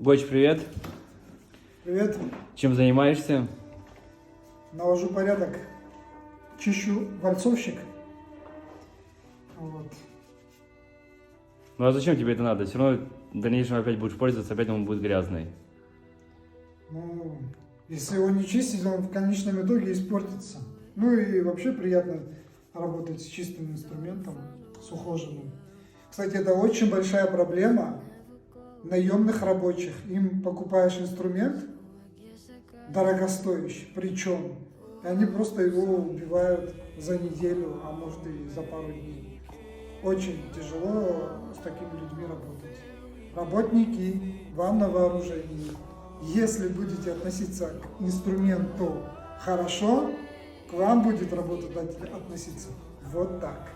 Гоч, привет. Привет. Чем занимаешься? Навожу порядок. Чищу вальцовщик. Вот. Ну а зачем тебе это надо? Все равно в дальнейшем опять будешь пользоваться, опять он будет грязный. Ну, если его не чистить, он в конечном итоге испортится. Ну и вообще приятно работать с чистым инструментом, с ухоженным. Кстати, это очень большая проблема наемных рабочих. Им покупаешь инструмент дорогостоящий, причем, и они просто его убивают за неделю, а может и за пару дней. Очень тяжело с такими людьми работать. Работники, вам на вооружении. Если будете относиться к инструменту хорошо, к вам будет работодатель относиться вот так.